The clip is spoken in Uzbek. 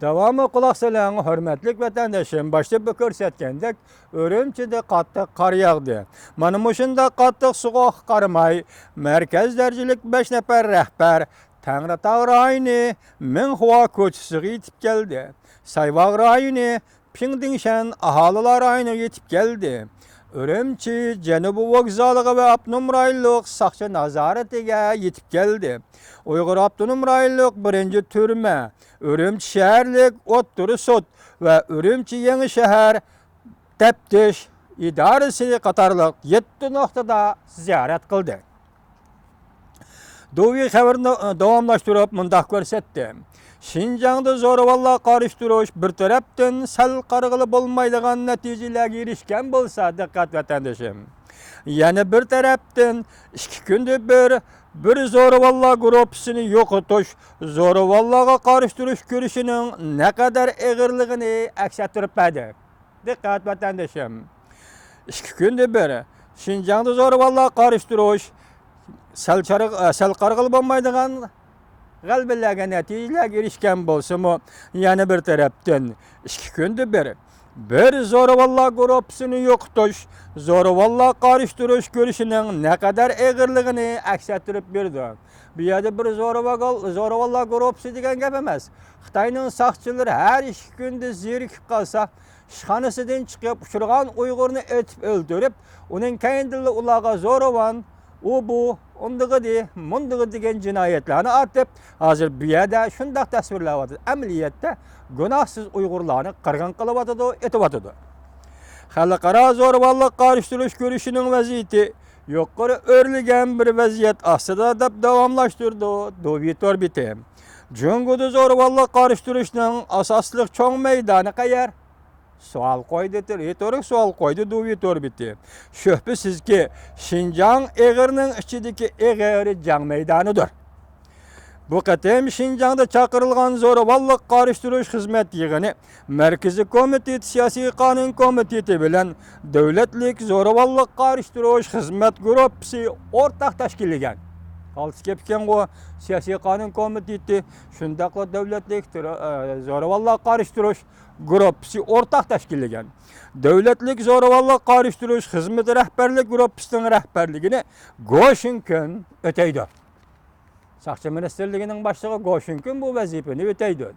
Davamı kulak salan hürmetlik vatandaşım başta bir körsetkendek Örümçide qattiq qar yağdı. Mana mushunda qattiq suğa qaramay merkez dercilik 5 nefer rehber Tangratağ rayoni Minhua koçusuga yetip geldi. Sayvaq rayoni Pingdingshan ahalilar rayoni yetip geldi. Örümçi Janubi vokzalığı ve Abnum rayonluq saqchi nazaratiga yetip geldi. Uyghur Abnum rayonluq birinci türme, Örümçi şehirlik O'ttiri sud ve Örümçi Yeni şehir teptiş idaresi qatarlıq 7 noktada ziyaret kıldı. Dovi xabarini davamlaştırıp mundaq ko'rsatdi. Şinjan'da zo'ravonlar qarıştırış bir tarafdan sal qargılı bolmaydigan natijalarga erishgan bolsa diqqat vatandaşım. Yani bir tarafdan 2 kunda bir zo'ravonlar guruhini yo'qotish, zo'ravonlarga qarıştırış görüşünün ne kadar ağırlığını aks ettiripdi. Diqqat vatandaşım. 2 kunda bir Şinjan'da zo'ravonlar qarıştırış sal qargılı bolmaydigan galbelerge neticelerge erişken bolsa yani bir taraftan 2 kunda bir zo'ravonlar guruhini yo'qotish, zo'ravonlar qarıştırış görüşünün ne kadar ağırlığını aks ettirip berdi. Bu yerda bir zo'ravonlar guruhi degan gap emas. Xitoyning saqchilari har 2 kunda zerikib qolsa, ishxonasidan chiqib uchirgan Uyg'urni etib o'ldirib, uning keyindili ularga zo'ravon bu, ondığı mundığı degan cinayetlerini atıp, hazır bir yerde şundaq tasvirlavadı. Ameliyette günahsız Uygurlarını qırğın qılıvatıdı, etivatıdı. Xalqara zo'ravonlik qarıştırış görüşünün vaziyeti yuqori örlügen bir vaziyet aslida deb davamlaştırdı. Dovitor bitim. Junguda zo'ravonlik qarıştırışning asosliq cho'ng maydoni qayer? Sual koydu, retorik sual koydu, Dovitor bitti. Şüphesiz ki Şinjan eğrinin içindeki eğri can meydanıdır. Bu qatim Şinjan'da çakırılgan zo'ravonlik qarıştırış hizmet yığını Merkezi Komitet Siyasi Kanun Komiteti bilen Devletlik Zo'ravonlik qarıştırış hizmet gruppasi ortak tashkillagan. Qaltis kepken o Siyasi Kanun Komiteti şundaqla devletlik zo'ravonlik qarıştırış gruppasi ortak tashkillagan. Devletlik zo'ravonlik qarıştırış hizmet rehberlik gruppasining rehberligini Go'shinkun o'taydi. Saqchi ministerligining boshlig'i Go'shinkun bu vazifani o'taydi.